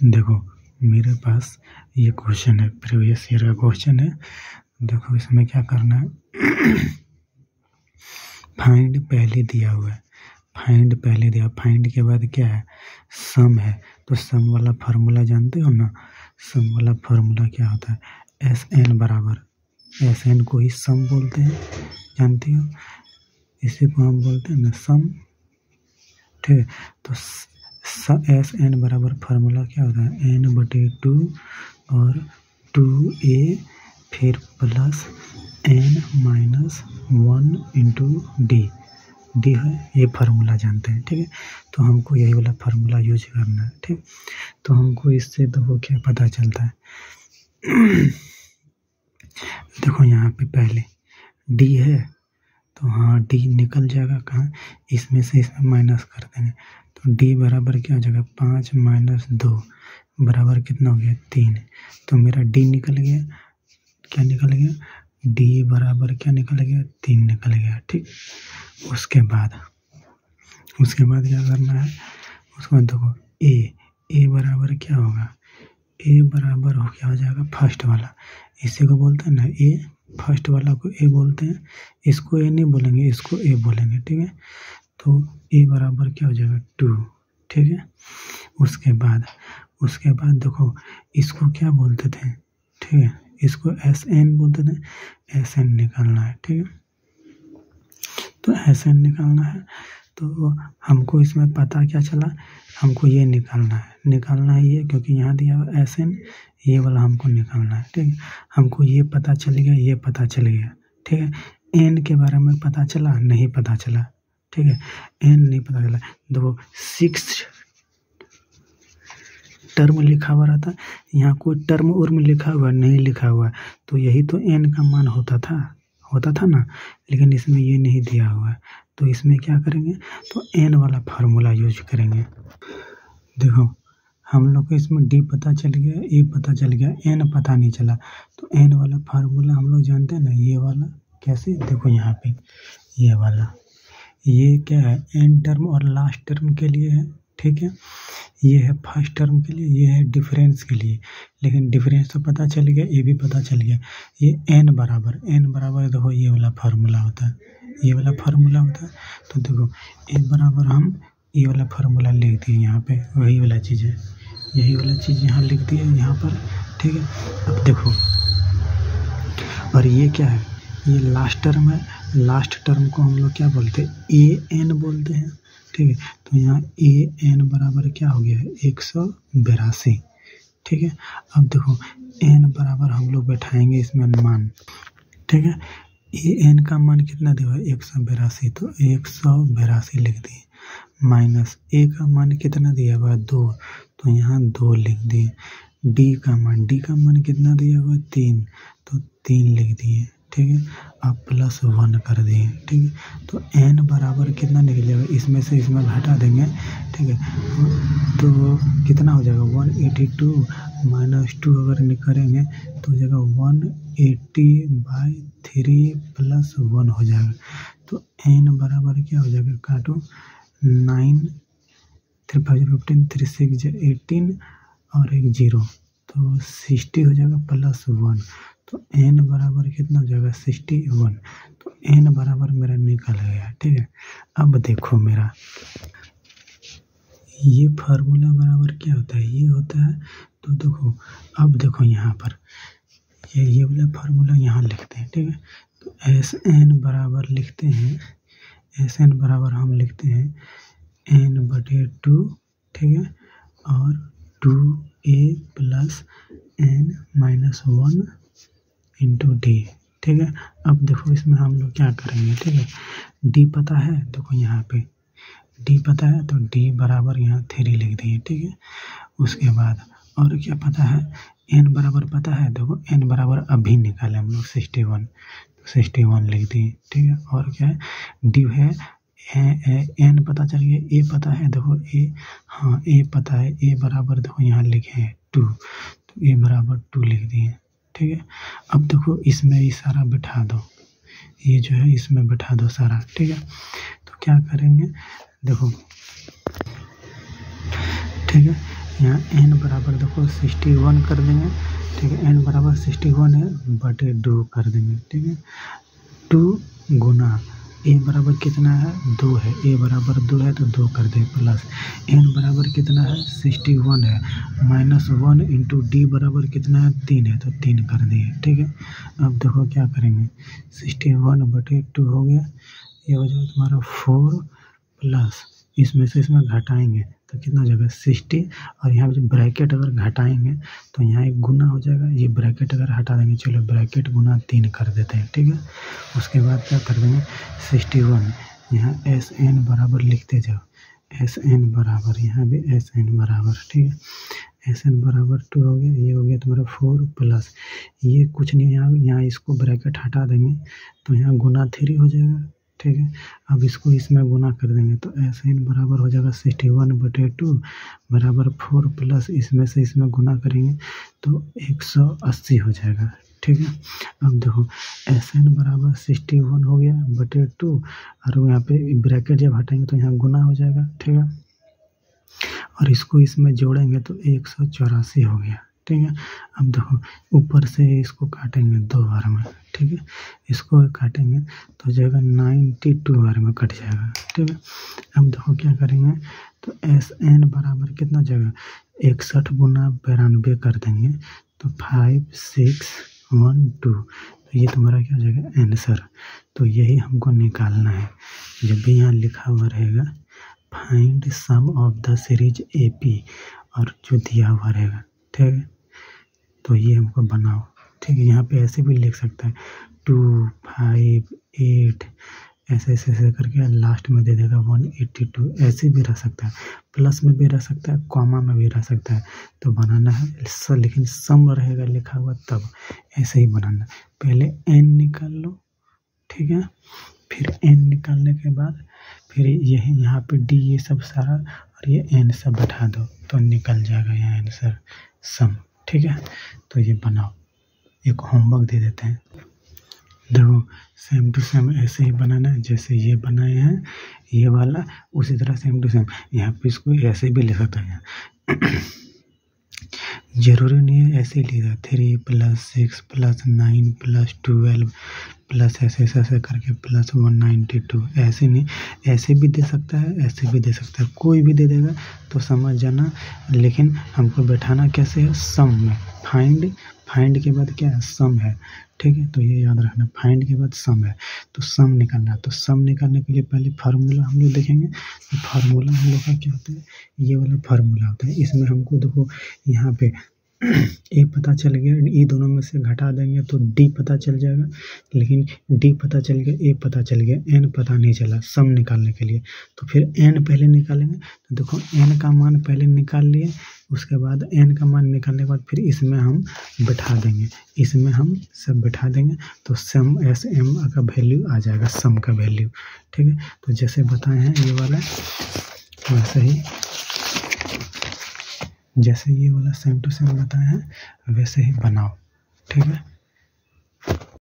देखो मेरे पास ये क्वेश्चन है, प्रीवियस ईयर का क्वेश्चन है। देखो इसमें क्या करना है, फाइंड पहले दिया हुआ है, फाइंड पहले दिया, फाइंड के बाद क्या है, सम है। तो सम वाला फार्मूला जानते हो ना, सम वाला फार्मूला क्या होता है, एस एन बराबर, एस एन को ही सम बोलते हैं, जानती हो, इसी को हम बोलते हैं ना सम, ठीक है। तो एस एन बराबर फार्मूला क्या होता है, एन बटे 2 और 2a फिर plus n minus 1 into D, D है, ये फार्मूला जानते हैं, ठीक है। तो हमको यही वाला फार्मूला यूज करना है, ठीक। तो हमको इससे देखो क्या पता चलता है, देखो यहाँ पे पहले डी है, तो हाँ डी निकल जाएगा कहाँ, इसमें से इसमें माइनस कर देंगे, तो डी बराबर क्या हो जाएगा, 5 माइनस 2 बराबर कितना हो गया, 3। तो मेरा डी निकल गया, क्या निकल गया, डी बराबर क्या निकल गया, 3 निकल गया, ठीक। उसके बाद क्या करना है, उसके बाद देखो ए बराबर क्या होगा, ए बराबर हो क्या हो जाएगा, फर्स्ट वाला, इसी को बोलते हैं ना ए, फर्स्ट वाला को ए बोलते हैं, इसको ए नहीं बोलेंगे, इसको ए बोलेंगे, ठीक है। तो ए बराबर क्या हो जाएगा, 2, ठीक है। उसके बाद देखो इसको क्या बोलते थे, ठीक है, इसको एस एन बोलते थे, एस एन निकालना है, ठीक है। तो एस एन निकालना है, तो हमको इसमें पता क्या चला, हमको ये निकालना है ये, क्योंकि यहाँ दिया हुआ एस एन, ये वाला हमको निकालना है, ठीक है। हमको ये पता चल गया, ये पता चल गया, ठीक है। एन के बारे में पता चला, नहीं पता चला, ठीक है, एन नहीं पता चला। देखो 6 टर्म लिखा हुआ रहता, यहाँ कोई टर्म उर्म लिखा हुआ नहीं लिखा हुआ, तो यही तो एन का मान होता था ना, लेकिन इसमें ये नहीं दिया हुआ है, तो इसमें क्या करेंगे, तो एन वाला फार्मूला यूज करेंगे। देखो हम लोग को इसमें डी पता चल गया, ए पता चल गया, एन पता नहीं चला, तो एन वाला फार्मूला हम लोग जानते हैं ना, ये वाला कैसे, देखो यहाँ पे ये वाला, ये क्या है, एन टर्म और लास्ट टर्म के लिए है, ठीक है। ये है फर्स्ट टर्म के लिए, ये है डिफरेंस के लिए, लेकिन डिफरेंस तो पता चल गया, ये भी पता चल गया। ये एन बराबर देखो ये वाला फार्मूला होता है, ये वाला फार्मूला होता है। तो देखो ए बराबर हम ये वाला फार्मूला लिख दिए यहाँ पे, वही वाला चीज़ है, यही वाला चीज़ यहाँ लिख दिए यहाँ पर, ठीक है। अब देखो, और ये क्या है, ये लास्ट टर्म है, लास्ट टर्म को हम लोग क्या बोलते हैं, ए एन बोलते हैं, ठीक है। तो यहाँ ए एन बराबर क्या हो गया है, 182, ठीक है। अब देखो एन बराबर हम लोग बैठाएंगे इसमें मान, ठीक है। ए एन का मान कितना दिया हुआ है, 182, तो 182 लिख दिए, माइनस ए का मान कितना दिया हुआ है, 2, तो यहाँ 2 लिख दिए। डी का मान कितना दिया हुआ है, 3, तो 3 लिख दिए, ठीक है। अब प्लस 1 कर दिए, ठीक है। तो एन बराबर कितना निकलेगा, इसमें से इसमें घटा देंगे, ठीक है। तो कितना हो जाएगा, 182 माइनस 2 अगर करेंगे तो हो जाएगा 180/3 प्लस 1 हो जाएगा। तो एन बराबर क्या हो जाएगा, काटो, 9 3 5 15 3 6 18 और एक 0, तो 60 हो जाएगा प्लस 1, तो एन बराबर कितना हो जाएगा, 61। तो एन बराबर मेरा निकल गया, ठीक है। अब देखो मेरा ये फार्मूला बराबर क्या होता है, ये होता है, तो देखो अब देखो यहाँ पर ये वाला फार्मूला यहाँ लिखते हैं, ठीक है। तो एस एन बराबर लिखते हैं, एस एन बराबर हम लिखते हैं एन बटे 2, ठीक है, और 2a plus n minus 1 into D, ठीक है। अब देखो इसमें हम लोग क्या करेंगे, ठीक है। डी पता है, देखो यहाँ पे डी पता है, तो डी बराबर यहाँ 3 लिख दिए, ठीक है। उसके बाद और क्या पता है, एन बराबर पता है, देखो एन बराबर अभी निकाले हम लोग 61, तो 61 लिख दिए, ठीक है। और क्या है, डी है, एन पता चल गया, ए पता है, देखो ए, हाँ ए पता है, ए बराबर देखो यहाँ लिखे हैं 2, तो ए बराबर 2 लिख दिए, ठीक है। अब देखो इसमें ये सारा बिठा दो, ये जो है इसमें बिठा दो सारा, ठीक है। तो क्या करेंगे, देखो ठीक है, यहाँ n बराबर देखो 61 कर देंगे, ठीक है। n बराबर 61 है बटे 2 कर देंगे, ठीक है। 2 गुना a बराबर कितना है 2 है, a बराबर 2 है तो 2 कर दे प्लस n बराबर कितना है 61 है माइनस 1 इंटू d बराबर कितना है 3 है तो 3 कर दिए, ठीक है। अब देखो क्या करेंगे 61 बटे 2 हो गया, ये हो जाएगा तुम्हारा 4 प्लस इसमें से इसमें घटाएंगे तो कितना हो जाएगा 60, और यहाँ पे ब्रैकेट अगर घटाएंगे तो यहाँ एक गुना हो जाएगा, ये ब्रैकेट अगर हटा देंगे, चलो ब्रैकेट गुना 3 कर देते हैं, ठीक है। उसके बाद क्या कर देंगे 61 यहाँ एस एन बराबर लिखते जाओ, एस एन बराबर यहाँ भी एस एन बराबर, ठीक है। एस एन बराबर 2 हो गया, ये हो गया तुम्हारा 4 प्लस ये कुछ नहीं, यहाँ इसको ब्रैकेट हटा देंगे तो यहाँ गुना 3 हो जाएगा, ठीक है। अब इसको इसमें गुना कर देंगे तो एस एन बराबर हो जाएगा 61 बटे 2 बराबर 4 प्लस इसमें से इसमें गुना करेंगे तो 180 हो जाएगा, ठीक है। अब देखो एस एन बराबर 61 हो गया बटे 2 और यहाँ पे ब्रैकेट जब हटाएंगे तो यहाँ गुना हो जाएगा, ठीक है। और इसको इसमें जोड़ेंगे तो 184 हो गया, ठीक है। अब देखो ऊपर से इसको काटेंगे 2 बार में, ठीक है। इसको काटेंगे तो हो जाएगा 92 बार में कट जाएगा, ठीक है। अब देखो क्या करेंगे तो एस एन बराबर कितना जाएगा 61 गुना 92 कर देंगे तो 5612, तो ये तुम्हारा क्या हो जाएगा आंसर। तो यही हमको निकालना है, जब भी यहाँ लिखा हुआ रहेगा find sum of the series AP और जो दिया हुआ रहेगा, ठीक है। तो ये हमको बनाओ, ठीक है। यहाँ पे ऐसे भी लिख सकता है 2 5 8 ऐसे करके लास्ट में दे देगा 182, ऐसे भी रह सकता है, प्लस में भी रह सकता है, कॉमा में भी रह सकता है। तो बनाना है लेकिन सम रहेगा लिखा हुआ तब ऐसे ही बनाना। पहले n निकाल लो, ठीक है। फिर n निकालने के बाद फिर यही यहाँ पे d ये सब सारा और ये n सब बैठा दो तो निकल जाएगा यहाँ आंसर सम, ठीक है। तो ये बनाओ, एक होमवर्क दे देते हैं, देखो सेम टू सेम ऐसे ही बनाना है जैसे ये बनाए हैं ये वाला, उसी तरह सेम टू सेम यहाँ पे इसको ऐसे भी लिख सकता है। जरूरी नहीं है ऐसे ही लिखा 3 + 6 + 9 + 12 प्लस ऐसे करके प्लस 192, ऐसे नहीं, ऐसे भी दे सकता है ऐसे भी दे सकता है, कोई भी दे देगा तो समझ जाना। लेकिन हमको बैठाना कैसे है सम में, फाइंड के बाद क्या है सम है, ठीक है। तो ये याद रखना फाइंड के बाद सम है तो सम निकालना है। तो सम निकालने के लिए पहले फार्मूला हम लोग देखेंगे, तो फार्मूला हम लोग का क्या होता है ये वाला फार्मूला होता है। इसमें हमको देखो यहाँ पे ए पता चल गया, ई दोनों में से घटा देंगे तो डी पता चल जाएगा, लेकिन डी पता चल गया ए पता चल गया एन पता नहीं चला सम निकालने के लिए। तो फिर एन पहले निकालेंगे, तो देखो एन का मान पहले निकाल लिए, उसके बाद एन का मान निकालने के बाद फिर इसमें हम बैठा देंगे, इसमें हम सब बैठा देंगे तो सम एस एम का वैल्यू आ जाएगा, सम का वैल्यू, ठीक है। तो जैसे बताए हैं ये वाला वैसे ही, जैसे ये वाला सेम टू सेम बताए हैं वैसे ही बनाओ, ठीक है।